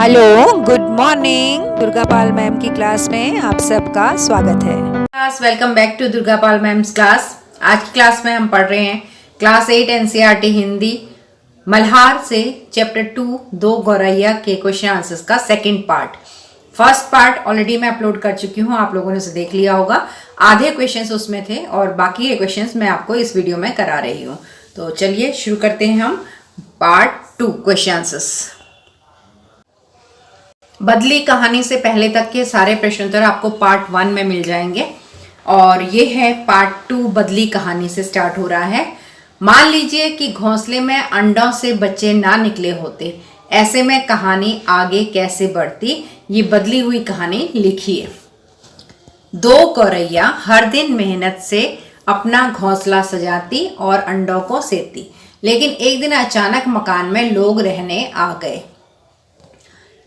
Hello, good morning. Durga Pal ma'am की class में आप सबका स्वागत है। Class welcome back to Durga Pal ma'am's class. आज की क्लास में हम पढ़ रहे हैं क्लास 8 एनसीईआरटी हिंदी मल्हार से चैप्टर 2 दो गौरैया के क्वेश्चन आंसर्स का second part. First part already मैं अपलोड कर चुकी हूँ, आप लोगों ने उसे देख लिया होगा। आधे क्वेश्चंस उसमें थे और बाकी के क्वेश्चंस मैं आपको इस वीडियो में करा रही हूँ। तो चलिए शुरू करते हैं हम पार्ट 2 क्वेश्चन आंसर्स। बदली कहानी से पहले तक के सारे प्रश्नोत्तर आपको पार्ट 1 में मिल जाएंगे और ये है पार्ट 2 बदली कहानी से स्टार्ट हो रहा है। मान लीजिए कि घोंसले में अंडों से बच्चे ना निकले होते, ऐसे में कहानी आगे कैसे बढ़ती, ये बदली हुई कहानी लिखिए। दो गौरैया हर दिन मेहनत से अपना घोंसला सजाती और अंडों को सेती, लेकिन एक दिन अचानक मकान में लोग रहने आ गए।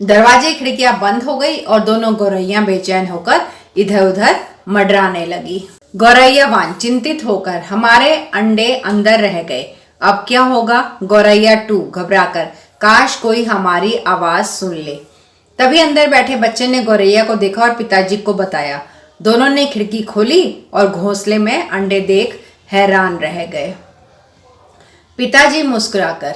दरवाजे खिड़कियां बंद हो गई और दोनों गौरैया बेचैन होकर इधर उधर मंडराने लगी। गौरैया 1 चिंतित होकर, हमारे अंडे अंदर रह गए, अब क्या होगा। गौरैया 2 घबराकर, काश कोई हमारी आवाज सुन ले। तभी अंदर बैठे बच्चे ने गौरैया को देखा और पिताजी को बताया। दोनों ने खिड़की खोली और घोंसले में अंडे देख हैरान रह गए। पिताजी मुस्कुराकर,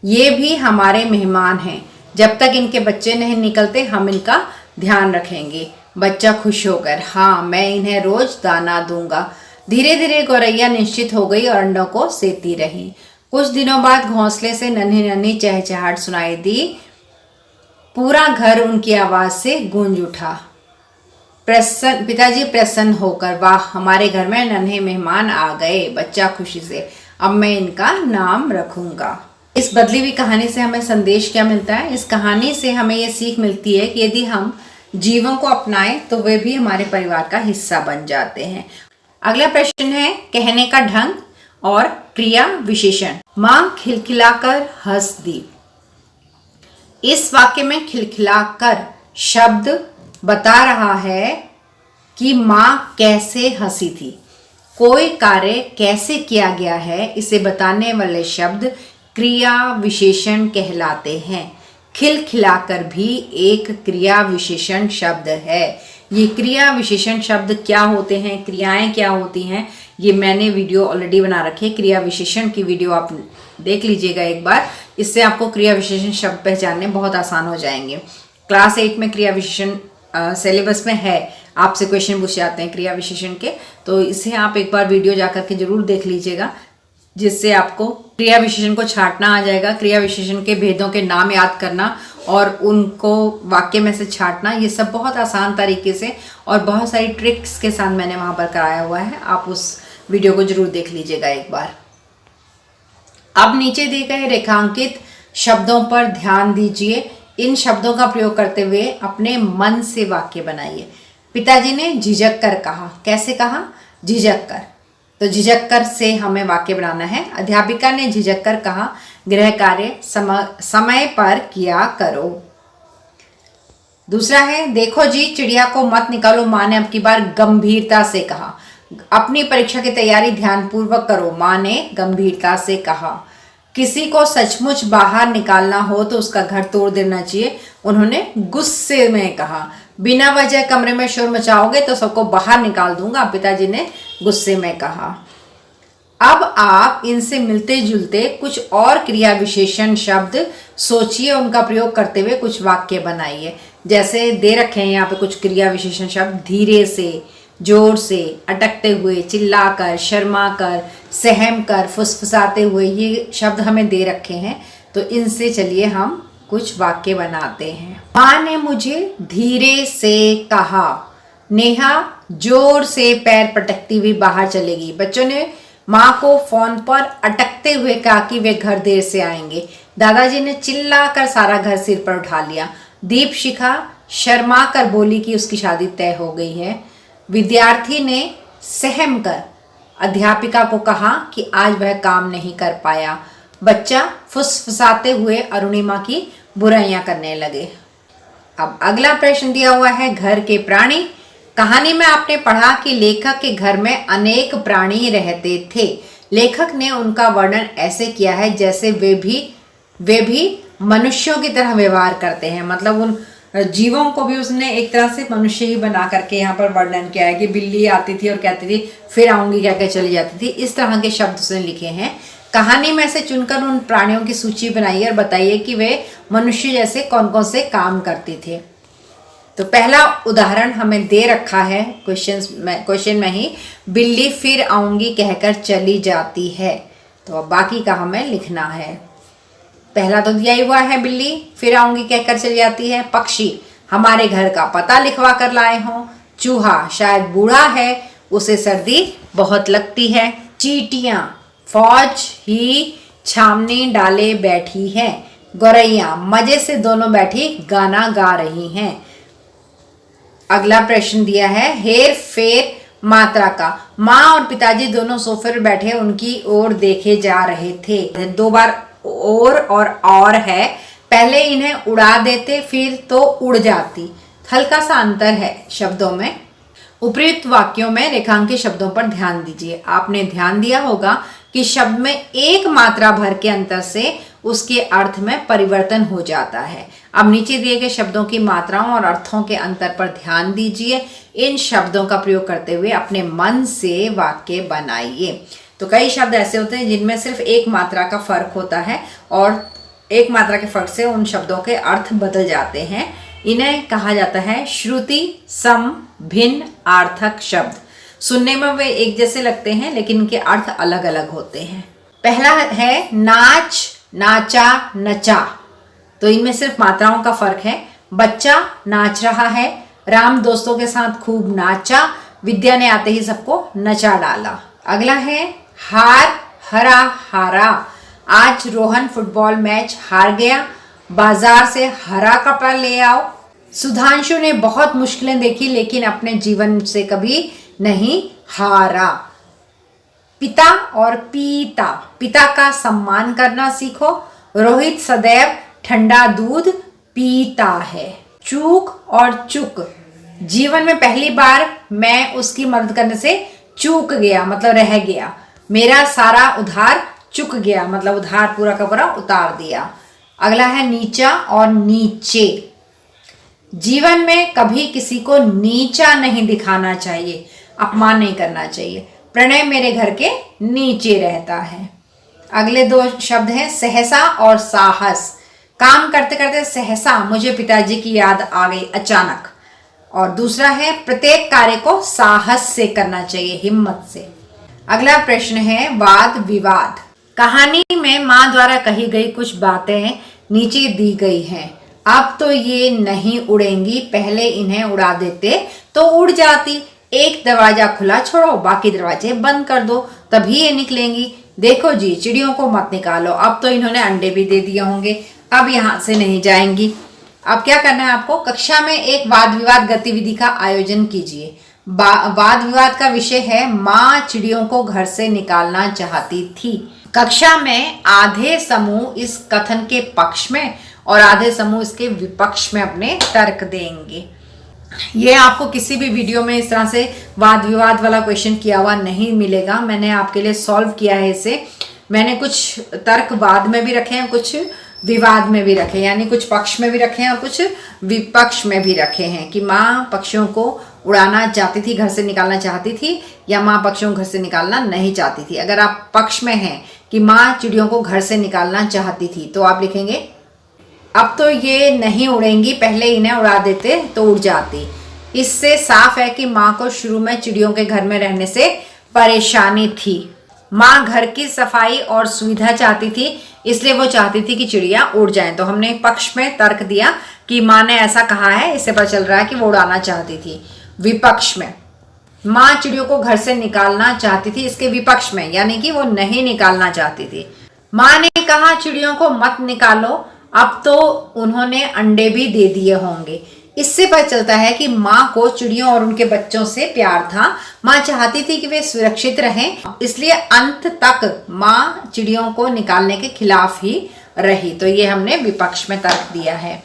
ये भी हमारे मेहमान हैं, जब तक इनके बच्चे नहीं निकलते हम इनका ध्यान रखेंगे। बच्चा खुश होकर, हाँ मैं इन्हें रोज दाना दूंगा। धीरे धीरे गौरैया निश्चित हो गई और अंडों को सेती रही। कुछ दिनों बाद घोंसले से नन्ही नन्ही चहचहाट सुनाई दी। पूरा घर उनकी आवाज से गूंज उठा। पिताजी प्रसन्न होकर, वाह हमारे घर में नन्हे मेहमान आ गए। बच्चा खुशी से, अब मैं इनका नाम रखूंगा। इस बदली हुई कहानी से हमें संदेश क्या मिलता है। इस कहानी से हमें ये सीख मिलती है कि यदि हम जीवों को अपनाएं तो वे भी हमारे परिवार का हिस्सा बन जाते हैं। अगला प्रश्न है कहने का ढंग और क्रिया विशेषण। माँ खिलखिलाकर हंस दी। इस वाक्य में खिलखिलाकर शब्द बता रहा है कि माँ कैसे हंसी थी, कोई कार्य कैसे किया गया है, इसे बताने वाले शब्द क्रिया विशेषण कहलाते हैं। खिलखिलाकर भी एक क्रिया विशेषण शब्द है। ये क्रिया विशेषण शब्द क्या होते हैं, क्रियाएं क्या होती हैं, ये मैंने वीडियो ऑलरेडी बना रखी है। क्रिया विशेषण की वीडियो आप देख लीजिएगा एक बार, इससे आपको क्रिया विशेषण शब्द पहचानने बहुत आसान हो जाएंगे। क्लास 8 में क्रिया विशेषण सिलेबस में है, आपसे क्वेश्चन पूछे जाते हैं क्रिया विशेषण के, तो इसे आप एक बार वीडियो जाकर के जरूर देख लीजिएगा, जिससे आपको क्रिया विशेषण को छांटना आ जाएगा। क्रिया विशेषण के भेदों के नाम याद करना और उनको वाक्य में से छांटना, ये सब बहुत आसान तरीके से और बहुत सारी ट्रिक्स के साथ मैंने वहां पर कराया हुआ है। आप उस वीडियो को जरूर देख लीजिएगा एक बार। अब नीचे दिए गए रेखांकित शब्दों पर ध्यान दीजिए। इन शब्दों का प्रयोग करते हुए अपने मन से वाक्य बनाइए। पिताजी ने झिझक कर कहा। कैसे कहा? झिझक कर। तो झिझक कर से हमें वाक्य बनाना है। अध्यापिका ने झिझक कर कहा, गृह कार्य समय पर किया करो। दूसरा है, देखो जी चिड़िया को मत निकालो, माँ ने अब की बार गंभीरता से कहा। अपनी परीक्षा की तैयारी ध्यानपूर्वक करो, माँ ने गंभीरता से कहा। किसी को सचमुच बाहर निकालना हो तो उसका घर तोड़ देना चाहिए, उन्होंने गुस्से में कहा। बिना वजह कमरे में शोर मचाओगे तो सबको बाहर निकाल दूंगा, पिताजी ने गुस्से में कहा। अब आप इनसे मिलते जुलते कुछ और क्रिया विशेषण शब्द सोचिए, उनका प्रयोग करते हुए कुछ वाक्य बनाइए। जैसे दे रखे हैं यहाँ पे कुछ क्रिया विशेषण शब्द, धीरे से, जोर से, अटकते हुए, चिल्लाकर, शर्माकर, सहम कर, फुसफुसाते हुए, ये शब्द हमें दे रखे हैं। तो इनसे चलिए हम कुछ वाक्य बनाते हैं। माँ ने मुझे धीरे से कहा। नेहा जोर से पैर पटकती हुई बाहर चलेगी। बच्चों ने माँ को फोन पर अटकते हुए कहा कि वे घर देर से आएंगे। दादाजी ने चिल्लाकर सारा घर सिर पर उठा लिया। दीपशिखा शर्मा कर बोली कि उसकी शादी तय हो गई है। विद्यार्थी ने सहम कर अध्यापिका को कहा कि आज वह काम नहीं कर पाया। बच्चा फुसफुसाते हुए अरुणिमा की बुराइयां करने लगे। अब अगला प्रश्न दिया हुआ है, घर के प्राणी। कहानी में आपने पढ़ा कि लेखक के घर में अनेक प्राणी रहते थे। लेखक ने उनका वर्णन ऐसे किया है जैसे वे भी मनुष्यों की तरह व्यवहार करते हैं, मतलब उन जीवों को भी उसने एक तरह से मनुष्य ही बना करके यहाँ पर वर्णन किया है कि बिल्ली आती थी और कहती थी फिर आऊंगी कहकर चली जाती थी। इस तरह के शब्द उसने लिखे हैं। कहानी में से चुनकर उन प्राणियों की सूची बनाइए और बताइए कि वे मनुष्य जैसे कौन कौन से काम करते थे। तो पहला उदाहरण हमें दे रखा है क्वेश्चन में ही, बिल्ली फिर आऊंगी कहकर चली जाती है। तो अब बाकी का हमें लिखना है। पहला तो दिया ही हुआ है, बिल्ली फिर आऊंगी कहकर चली जाती है। पक्षी हमारे घर का पता लिखवा कर लाए हों। चूहा शायद बूढ़ा है, उसे सर्दी बहुत लगती है। चींटियां फौज ही छावनी डाले बैठी हैं। गौरैया मजे से दोनों बैठी गाना गा रही हैं। अगला प्रश्न दिया है हेर फेर मात्रा का। माँ और पिताजी दोनों सोफे पर बैठे उनकी ओर देखे जा रहे थे। 2 बार और है, पहले इन्हें उड़ा देते फिर तो उड़ जाती। हल्का सा अंतर है शब्दों में। उपयुक्त वाक्यों में रेखांकित शब्दों पर ध्यान दीजिए। आपने ध्यान दिया होगा कि शब्द में एक मात्रा भर के अंतर से उसके अर्थ में परिवर्तन हो जाता है। अब नीचे दिए गए शब्दों की मात्राओं और अर्थों के अंतर पर ध्यान दीजिए। इन शब्दों का प्रयोग करते हुए अपने मन से वाक्य बनाइए। तो कई शब्द ऐसे होते हैं जिनमें सिर्फ एक मात्रा का फर्क होता है और एक मात्रा के फर्क से उन शब्दों के अर्थ बदल जाते हैं। इन्हें कहा जाता है श्रुति सम भिन्न आर्थक शब्द। सुनने में वे एक जैसे लगते हैं लेकिन इनके अर्थ अलग अलग होते हैं। पहला है नाच नाचा नचा। तो इनमें सिर्फ मात्राओं का फर्क है। बच्चा नाच रहा है। राम दोस्तों के साथ खूब नाचा। विद्या ने आते ही सबको नचा डाला। अगला है हार हरा हारा। आज रोहन फुटबॉल मैच हार गया। बाजार से हरा कपड़ा ले आओ। सुधांशु ने बहुत मुश्किलें देखी लेकिन अपने जीवन से कभी नहीं हारा। पिता और पीता, पिता का सम्मान करना सीखो। रोहित सदैव ठंडा दूध पीता है। चूक और चुक, जीवन में पहली बार मैं उसकी मदद करने से चूक गया मतलब रह गया। मेरा सारा उधार चुक गया मतलब उधार पूरा का पूरा उतार दिया। अगला है नीचा और नीचे। जीवन में कभी किसी को नीचा नहीं दिखाना चाहिए, अपमान नहीं करना चाहिए। प्रणय मेरे घर के नीचे रहता है। अगले 2 शब्द हैं सहसा और साहस। काम करते करते सहसा मुझे पिताजी की याद आ गई अचानक। और दूसरा है प्रत्येक कार्य को साहस से करना चाहिए, हिम्मत से। अगला प्रश्न है वाद विवाद। कहानी में माँ द्वारा कही गई कुछ बातें नीचे दी गई हैं। अब तो ये नहीं उड़ेंगी, पहले इन्हें उड़ा देते तो उड़ जाती। एक दरवाजा खुला छोड़ो, बाकी दरवाजे बंद कर दो, तभी ये निकलेंगी। देखो जी, चिड़ियों को मत निकालो, अब तो इन्होंने अंडे भी दे दिए होंगे, अब यहाँ से नहीं जाएंगी। अब क्या करना है आपको, कक्षा में एक वाद विवाद गतिविधि का आयोजन कीजिए। वाद विवाद का विषय है माँ चिड़ियों को घर से निकालना चाहती थी। कक्षा में आधे समूह इस कथन के पक्ष में और आधे समूह इसके विपक्ष में अपने तर्क देंगे। ये आपको किसी भी वीडियो में इस तरह से वाद विवाद वाला क्वेश्चन किया हुआ नहीं मिलेगा। मैंने आपके लिए सॉल्व किया है इसे। मैंने कुछ तर्क वाद में भी रखे हैं, कुछ विवाद में भी रखे, यानी कुछ पक्ष में भी रखे हैं और कुछ विपक्ष में भी रखे हैं कि माँ पक्षियों को उड़ाना चाहती थी, घर से निकालना चाहती थी, या माँ पक्षियों को घर से निकालना नहीं चाहती थी। अगर आप पक्ष में हैं कि माँ चिड़ियों को घर से निकालना चाहती थी तो आप लिखेंगे अब तो ये नहीं उड़ेंगी, पहले इन्हें उड़ा देते तो उड़ जाती। इससे साफ है कि माँ को शुरू में चिड़ियों के घर में रहने से परेशानी थी। माँ घर की सफाई और सुविधा चाहती थी, इसलिए वो चाहती थी कि चिड़िया उड़ जाएं। तो हमने पक्ष में तर्क दिया कि माँ ने ऐसा कहा है, इससे पता चल रहा है कि वो उड़ाना चाहती थी। विपक्ष में माँ चिड़ियों को घर से निकालना चाहती थी, इसके विपक्ष में यानी कि वो नहीं निकालना चाहती थी। माँ ने कहा चिड़ियों को मत निकालो, अब तो उन्होंने अंडे भी दे दिए होंगे। इससे पता चलता है कि माँ को चिड़ियों और उनके बच्चों से प्यार था। माँ चाहती थी कि वे सुरक्षित रहें, इसलिए अंत तक माँ चिड़ियों को निकालने के खिलाफ ही रही। तो ये हमने विपक्ष में तर्क दिया है।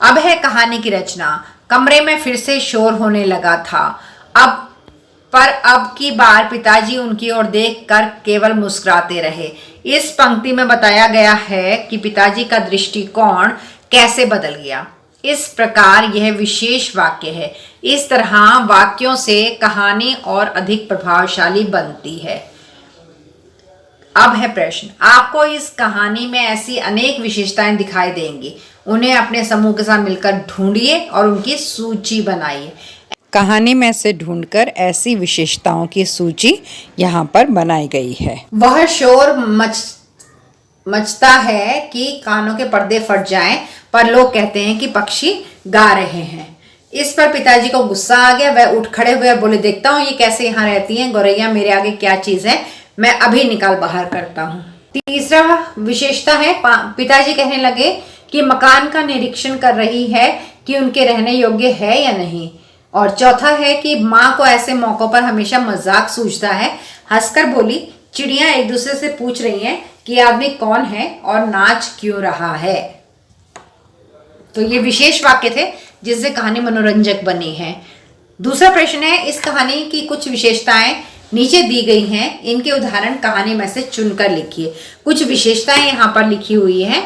अब है कहानी की रचना। कमरे में फिर से शोर होने लगा था। अब पर अब की बार पिताजी उनकी ओर देखकर केवल मुस्कुराते रहे। इस पंक्ति में बताया गया है कि पिताजी का दृष्टिकोण कैसे बदल गया। इस प्रकार यह विशेष वाक्य है। इस तरह वाक्यों से कहानी और अधिक प्रभावशाली बनती है। अब है प्रश्न, आपको इस कहानी में ऐसी अनेक विशेषताएं दिखाई देंगी। उन्हें अपने समूह के साथ मिलकर ढूंढिए और उनकी सूची बनाइए। कहानी में से ढूंढकर ऐसी विशेषताओं की सूची यहाँ पर बनाई गई है। वह शोर मचता है कि कानों के पर्दे फट जाएं, पर लोग कहते हैं कि पक्षी गा रहे हैं। इस पर पिताजी को गुस्सा आ गया। वह उठ खड़े हुए और बोले, देखता हूँ ये कैसे यहाँ रहती हैं। गौरैया मेरे आगे क्या चीज है, मैं अभी निकाल बाहर करता हूँ। तीसरा विशेषता है, पिताजी कहने लगे कि मकान का निरीक्षण कर रही है कि उनके रहने योग्य है या नहीं। और चौथा है कि माँ को ऐसे मौकों पर हमेशा मजाक सूझता है। हंसकर बोली, चिड़ियां एक दूसरे से पूछ रही हैं कि ये आदमी कौन है और नाच क्यों रहा है। तो ये विशेष वाक्य थे जिससे कहानी मनोरंजक बनी है। दूसरा प्रश्न है, इस कहानी की कुछ विशेषताएं नीचे दी गई हैं, इनके उदाहरण कहानी में से चुनकर लिखिए। कुछ विशेषताएं यहाँ पर लिखी हुई हैं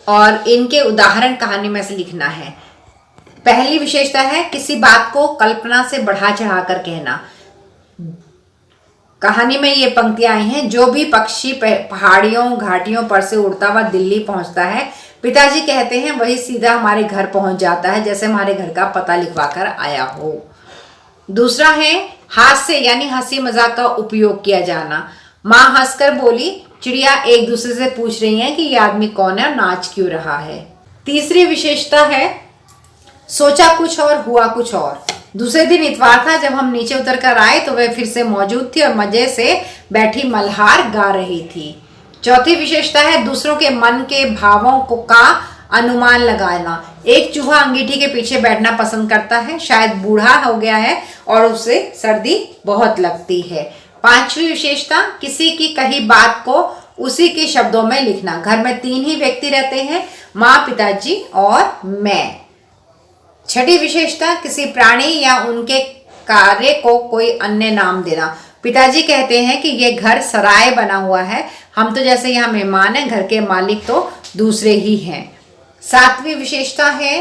और इनके उदाहरण कहानी में से लिखना है। पहली विशेषता है, किसी बात को कल्पना से बढ़ा चढ़ाकर कहना। कहानी में ये पंक्तियां आई हैं, जो भी पक्षी पहाड़ियों घाटियों पर से उड़ता हुआ दिल्ली पहुंचता है, पिताजी कहते हैं वही सीधा हमारे घर पहुंच जाता है, जैसे हमारे घर का पता लिखवा कर आया हो। दूसरा है, हास्य यानी हंसी मजाक का उपयोग किया जाना। माँ हंसकर बोली, चिड़िया एक दूसरे से पूछ रही हैं कि ये आदमी कौन है और नाच क्यों रहा है। तीसरी विशेषता है, सोचा कुछ और हुआ कुछ और। दूसरे दिन इतवार था, जब हम नीचे उतर कर आए तो वह फिर से मौजूद थी और मजे से बैठी मल्हार गा रही थी। चौथी विशेषता है, दूसरों के मन के भावों को का अनुमान लगाना। एक चूहा अंगीठी के पीछे बैठना पसंद करता है, शायद बूढ़ा हो गया है और उसे सर्दी बहुत लगती है। पांचवी विशेषता, किसी की कही बात को उसी के शब्दों में लिखना। घर में 3 ही व्यक्ति रहते हैं, माँ, पिताजी और मैं। छठी विशेषता, किसी प्राणी या उनके कार्य को कोई अन्य नाम देना। पिताजी कहते हैं कि यह घर सराय बना हुआ है, हम तो जैसे यहाँ मेहमान हैं, घर के मालिक तो दूसरे ही हैं। सातवीं विशेषता है,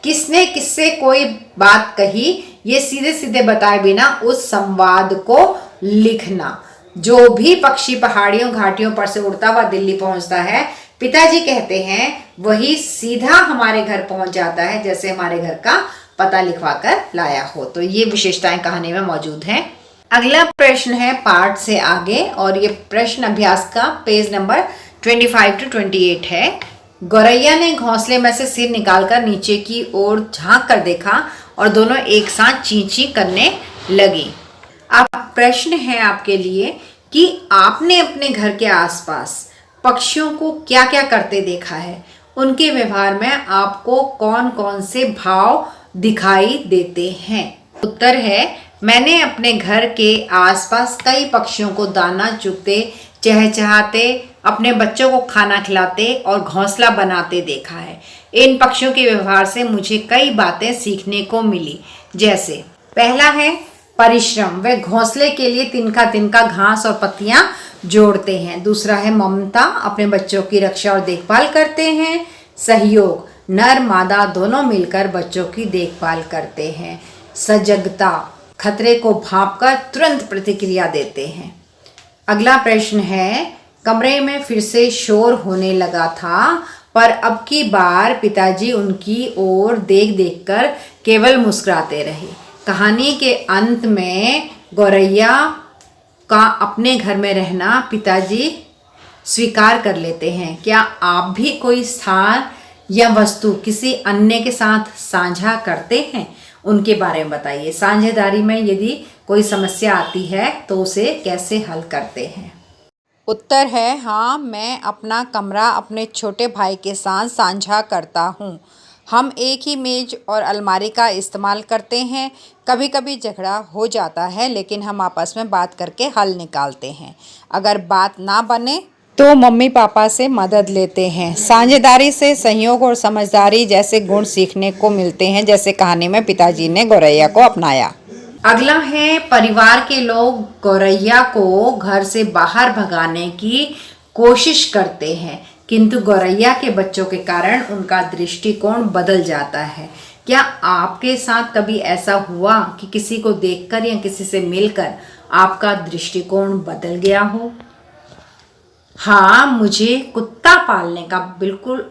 किसने किससे कोई बात कही, ये सीधे सीधे बताए बिना उस संवाद को लिखना। जो भी पक्षी पहाड़ियों घाटियों पर से उड़ता हुआ दिल्ली पहुंचता है, पिताजी कहते हैं वही सीधा हमारे घर पहुंच जाता है, जैसे हमारे घर का पता लिखवा कर लाया हो। तो ये विशेषताएं कहानी में मौजूद हैं। अगला प्रश्न है पार्ट से आगे, और ये प्रश्न अभ्यास का पेज नंबर 25 to 28 है। गौरैया ने घोंसले में से सिर निकालकर नीचे की ओर झांक कर देखा और दोनों एक साथ ची ची करने लगी। अब प्रश्न है आपके लिए कि आपने अपने घर के आसपास पक्षियों को क्या क्या करते देखा है। उनके व्यवहार में आपको कौन कौन से भाव दिखाई देते हैं। उत्तर है, मैंने अपने घर के आसपास कई पक्षियों को दाना चुगते, चहचहाते, अपने बच्चों को खाना खिलाते और घोंसला बनाते देखा है। इन पक्षियों के व्यवहार से मुझे कई बातें सीखने को मिली। जैसे पहला है परिश्रम, वे घोंसले के लिए तिनका तिनका घास और पत्तियां जोड़ते हैं। दूसरा है ममता, अपने बच्चों की रक्षा और देखभाल करते हैं। सहयोग, नर मादा दोनों मिलकर बच्चों की देखभाल करते हैं। सजगता, खतरे को भांपकर तुरंत प्रतिक्रिया देते हैं। अगला प्रश्न है, कमरे में फिर से शोर होने लगा था, पर अब की बार पिताजी उनकी ओर देख देखकर केवल मुस्कुराते रहे। कहानी के अंत में गौरैया का अपने घर में रहना पिताजी स्वीकार कर लेते हैं। क्या आप भी कोई स्थान या वस्तु किसी अन्य के साथ साझा करते हैं? उनके बारे में बताइए। साझेदारी में यदि कोई समस्या आती है तो उसे कैसे हल करते हैं? उत्तर है हाँ, मैं अपना कमरा अपने छोटे भाई के साथ साझा करता हूँ। हम एक ही मेज और अलमारी का इस्तेमाल करते हैं। कभी कभी झगड़ा हो जाता है, लेकिन हम आपस में बात करके हल निकालते हैं। अगर बात ना बने तो मम्मी पापा से मदद लेते हैं। साझेदारी से सहयोग और समझदारी जैसे गुण सीखने को मिलते हैं, जैसे कहानी में पिताजी ने गौरैया को अपनाया। अगला है, परिवार के लोग गौरैया को घर से बाहर भगाने की कोशिश करते हैं, किंतु गौरैया के बच्चों के कारण उनका दृष्टिकोण बदल जाता है। क्या आपके साथ कभी ऐसा हुआ कि किसी को देखकर या किसी से मिलकर आपका दृष्टिकोण बदल गया हो? हाँ, मुझे कुत्ता पालने का बिल्कुल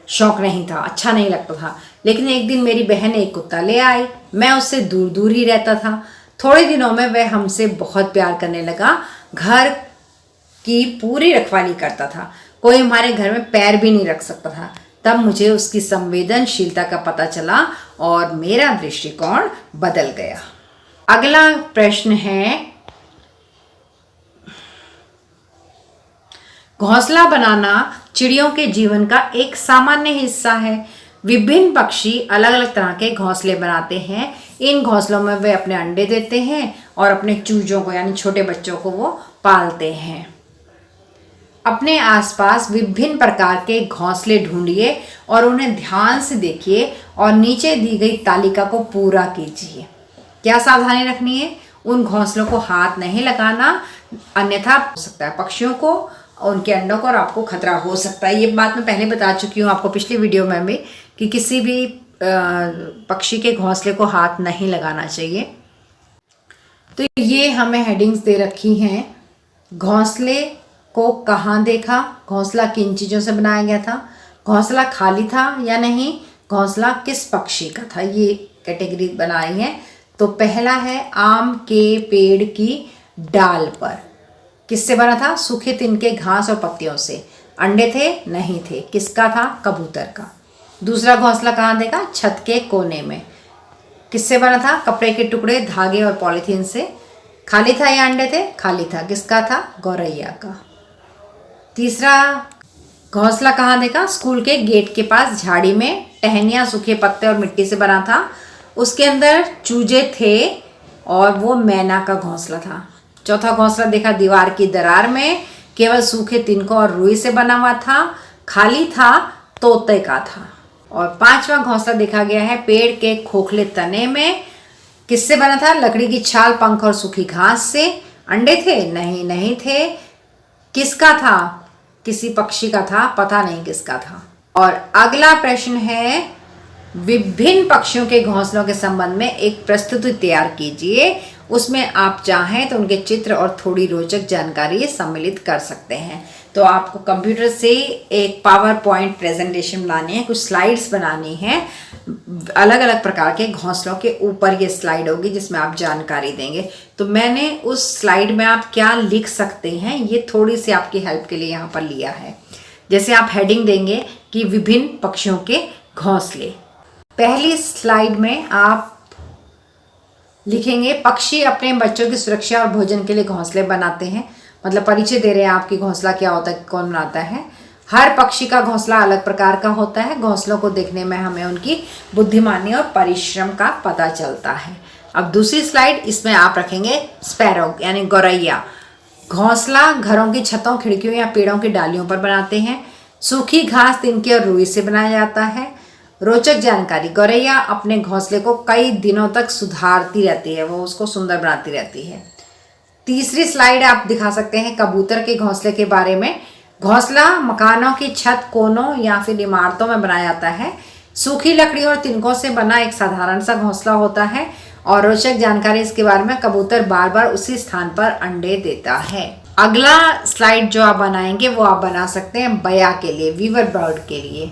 शौक नहीं था, अच्छा नहीं लगता था। लेकिन एक दिन मेरी बहन एक कुत्ता ले आई। मैं उससे दूर दूर ही रहता था। थोड़े दिनों में वह हमसे बहुत प्यार करने लगा, घर की पूरी रखवाली करता था, कोई हमारे घर में पैर भी नहीं रख सकता था। तब मुझे उसकी संवेदनशीलता का पता चला और मेरा दृष्टिकोण बदल गया। अगला प्रश्न है, घोंसला बनाना चिड़ियों के जीवन का एक सामान्य हिस्सा है। विभिन्न पक्षी अलग अलग तरह के घोंसले बनाते हैं। इन घोंसलों में वे अपने अंडे देते हैं और अपने चूजों को यानी छोटे बच्चों को वो पालते हैं। अपने आसपास विभिन्न प्रकार के घोंसले ढूंढिए और उन्हें ध्यान से देखिए और नीचे दी गई तालिका को पूरा कीजिए। क्या सावधानी रखनी है? उन घोंसलों को हाथ नहीं लगाना, अन्यथा हो सकता है पक्षियों को, उनके अंडों को और आपको खतरा हो सकता है। ये बात मैं पहले बता चुकी हूँ आपको पिछली वीडियो में भी कि किसी भी पक्षी के घोंसले को हाथ नहीं लगाना चाहिए। तो ये हमें हेडिंग्स दे रखी हैं। घोंसले को कहाँ देखा, घोंसला किन चीज़ों से बनाया गया था, घोंसला खाली था या नहीं, घोंसला किस पक्षी का था, ये कैटेगरी बनाई है। तो पहला है, आम के पेड़ की डाल पर। किससे बना था? सूखे तिनके घास और पत्तियों से। अंडे थे? नहीं थे। किसका था? कबूतर का। दूसरा घोंसला कहाँ देखा? छत के कोने में। किससे बना था? कपड़े के टुकड़े, धागे और पॉलीथीन से। खाली था या अंडे थे? खाली था। किसका था? गौरैया का। तीसरा घोंसला कहाँ देखा? स्कूल के गेट के पास झाड़ी में, टहनियाँ, सूखे पत्ते और मिट्टी से बना था। उसके अंदर चूजे थे और वो मैना का घोंसला था। चौथा घोंसला देखा दीवार की दरार में, केवल सूखे तिनकों और रुई से बना हुआ था, खाली था, तोते का था। और पांचवा घोंसला देखा गया है पेड़ के खोखले तने में। किससे बना था? लकड़ी की छाल, पंख और सूखी घास से। अंडे थे? नहीं, नहीं थे। किसका था? किसी पक्षी का था, पता नहीं किसका था। और अगला प्रश्न है, विभिन्न पक्षियों के घोंसलों के संबंध में एक प्रस्तुति तैयार कीजिए। उसमें आप चाहें तो उनके चित्र और थोड़ी रोचक जानकारी सम्मिलित कर सकते हैं। तो आपको कंप्यूटर से एक पावर पॉइंट प्रेजेंटेशन बनानी है, कुछ स्लाइड्स बनानी है। अलग अलग प्रकार के घोंसलों के ऊपर ये स्लाइड होगी जिसमें आप जानकारी देंगे। तो मैंने उस स्लाइड में आप क्या लिख सकते हैं ये थोड़ी सी आपकी हेल्प के लिए यहाँ पर लिया है। जैसे आप हेडिंग देंगे कि विभिन्न पक्षियों के घोंसले। पहली स्लाइड में आप लिखेंगे, पक्षी अपने बच्चों की सुरक्षा और भोजन के लिए घोंसले बनाते हैं। मतलब परिचय दे रहे हैं आपकी घोंसला क्या होता है, कौन बनाता है। हर पक्षी का घोंसला अलग प्रकार का होता है। घोंसलों को देखने में हमें उनकी बुद्धिमानी और परिश्रम का पता चलता है। अब दूसरी स्लाइड, इसमें आप रखेंगे स्पैरो यानी गौरैया। घोंसला घरों की छतों, खिड़कियों या पेड़ों की डालियों पर बनाते हैं। सूखी घास, तिनके और रुई से बनाया जाता है। रोचक जानकारी, गौरैया अपने घोंसले को कई दिनों तक सुधारती रहती है, वो उसको सुंदर बनाती रहती है। तीसरी स्लाइड आप दिखा सकते हैं कबूतर के घोंसले के बारे में। घोंसला मकानों की छत, कोनों या फिर इमारतों में बनाया जाता है। सूखी लकड़ी और तिनकों से बना एक साधारण सा घोंसला होता है। और रोचक जानकारी इसके बारे में, कबूतर बार बार उसी स्थान पर अंडे देता है। अगला स्लाइड जो आप बनाएंगे वो आप बना सकते हैं बया के लिए, वीवर बर्ड के लिए।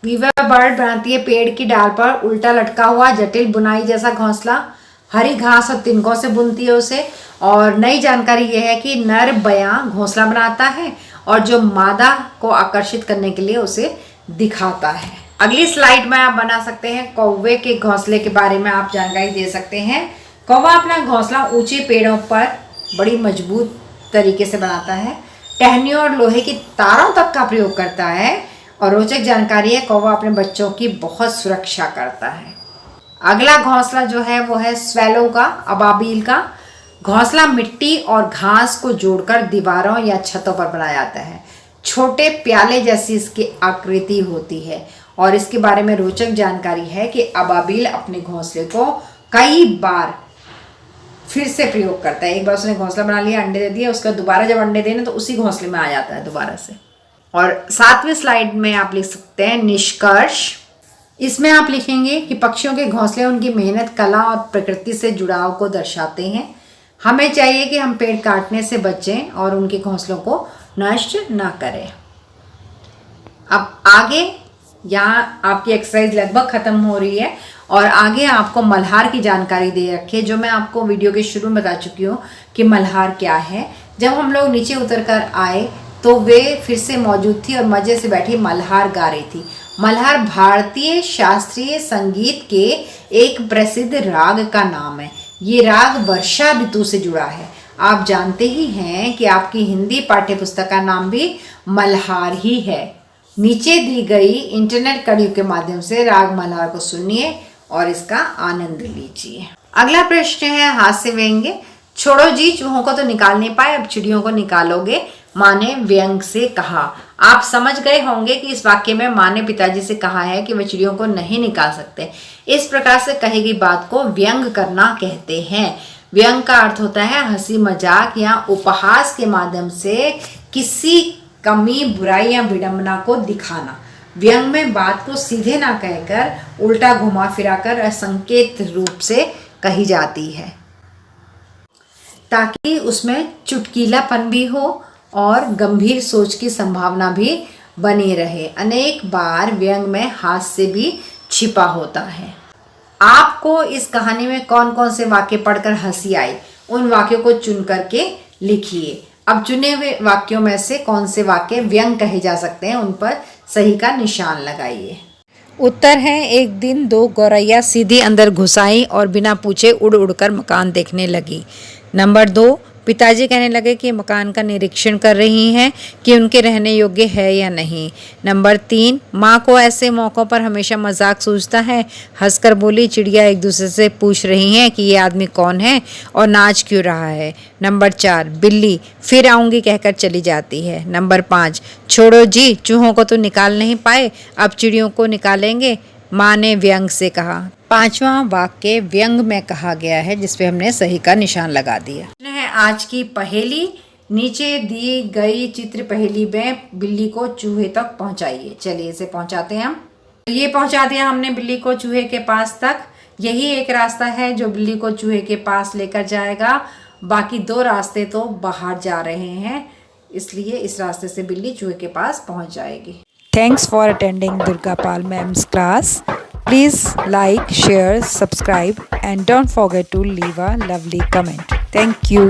वीवर बर्ड बनाती है पेड़ की डाल पर उल्टा लटका हुआ जटिल बुनाई जैसा घोंसला। हरी घास और तिनकों से बुनती है उसे। और नई जानकारी यह है कि नर बया घोंसला बनाता है और जो मादा को आकर्षित करने के लिए उसे दिखाता है। अगली स्लाइड में आप बना सकते हैं कौवे के घोंसले के बारे में आप जानकारी दे सकते हैं। कौवा अपना घोंसला ऊंचे पेड़ों पर बड़ी मजबूत तरीके से बनाता है। टहनियों और लोहे की तारों तक का प्रयोग करता है। और रोचक जानकारी है, कौवा अपने बच्चों की बहुत सुरक्षा करता है। अगला घोंसला जो है वो है स्वेलो का, अबाबील का। घोंसला मिट्टी और घास को जोड़कर दीवारों या छतों पर बनाया जाता है। छोटे प्याले जैसी इसकी आकृति होती है। और इसके बारे में रोचक जानकारी है कि अबाबील अपने घोंसले को कई बार फिर से प्रयोग करता है। एक बार उसने घोंसला बना लिया, अंडे दे दिए, उसका दोबारा जब अंडे देने तो उसी घोंसले में आ जाता है दोबारा से। और 7वें स्लाइड में आप लिख सकते हैं निष्कर्ष। इसमें आप लिखेंगे कि पक्षियों के घोंसले उनकी मेहनत, कला और प्रकृति से जुड़ाव को दर्शाते हैं। हमें चाहिए कि हम पेड़ काटने से बचें और उनके घोंसलों को नष्ट ना करें। अब आगे यहाँ आपकी एक्सरसाइज लगभग खत्म हो रही है और आगे आपको मल्हार की जानकारी दे रखी है, जो मैं आपको वीडियो के शुरू में बता चुकी हूँ कि मल्हार क्या है। जब हम लोग नीचे उतर कर आए तो वे फिर से मौजूद थी और मज़े से बैठी मल्हार गा रही थी। मल्हार भारतीय शास्त्रीय संगीत के एक प्रसिद्ध राग का नाम है। ये राग वर्षा ऋतु से जुड़ा है। आप जानते ही हैं कि आपकी हिंदी पाठ्यपुस्तक का नाम भी मल्हार ही है। नीचे दी गई इंटरनेट कड़ी के माध्यम से राग मल्हार को सुनिए और इसका आनंद लीजिए। अगला प्रश्न है हास्य व्यंग्य। छोड़ो जी, चूहों को तो निकाल नहीं पाए, अब चिड़ियों को निकालोगे, माँ ने व्यंग से कहा। आप समझ गए होंगे कि इस वाक्य में माँ ने पिताजी से कहा है कि वे चिड़ियों को नहीं निकाल सकते। इस प्रकार से कही गई बात को व्यंग करना कहते हैं। व्यंग का अर्थ होता है हंसी मजाक या उपहास के माध्यम से किसी कमी, बुराई या विडंबना को दिखाना। व्यंग में बात को सीधे ना कहकर उल्टा घुमा फिराकर असंकेत रूप से कही जाती है ताकि उसमें चुटकीलापन भी हो और गंभीर सोच की संभावना भी बनी रहे। अनेक बार व्यंग में हास्य भी छिपा होता है। आपको इस कहानी में कौन कौन से वाक्य पढ़कर हंसी आई, उन वाक्यों को चुन करके लिखिए। अब चुने हुए वाक्यों में से कौन से वाक्य व्यंग कहे जा सकते हैं, उन पर सही का निशान लगाइए। उत्तर है, एक दिन 2 गौरैया सीधी अंदर घुस आई और बिना पूछे उड़ उड़कर मकान देखने लगी। नंबर 2, पिताजी कहने लगे कि मकान का निरीक्षण कर रही हैं कि उनके रहने योग्य है या नहीं। नंबर 3, माँ को ऐसे मौक़ों पर हमेशा मजाक सूझता है। हंसकर बोली, चिड़िया एक दूसरे से पूछ रही हैं कि ये आदमी कौन है और नाच क्यों रहा है। नंबर 4, बिल्ली फिर आऊँगी कहकर चली जाती है। नंबर 5, छोड़ो जी, चूहों को तो निकाल नहीं पाए, अब चिड़ियों को निकालेंगे, माँ ने व्यंग से कहा। 5वां वाक्य व्यंग में कहा गया है, जिसपे हमने सही का निशान लगा दिया। है आज की पहेली। नीचे दी गई चित्र पहेली में बिल्ली को चूहे तक पहुंचाइए। चलिए इसे पहुंचाते हैं हम। ये पहुंचा दिया हमने बिल्ली को चूहे के पास तक। यही एक रास्ता है जो बिल्ली को चूहे के पास लेकर जाएगा। बाकी 2 रास्ते तो बाहर जा रहे हैं, इसलिए इस रास्ते से बिल्ली चूहे के पास पहुंच जाएगी। Thanks for attending Durga Pal Ma'am's class. Please like, share, subscribe and don't forget to leave a lovely comment. Thank you.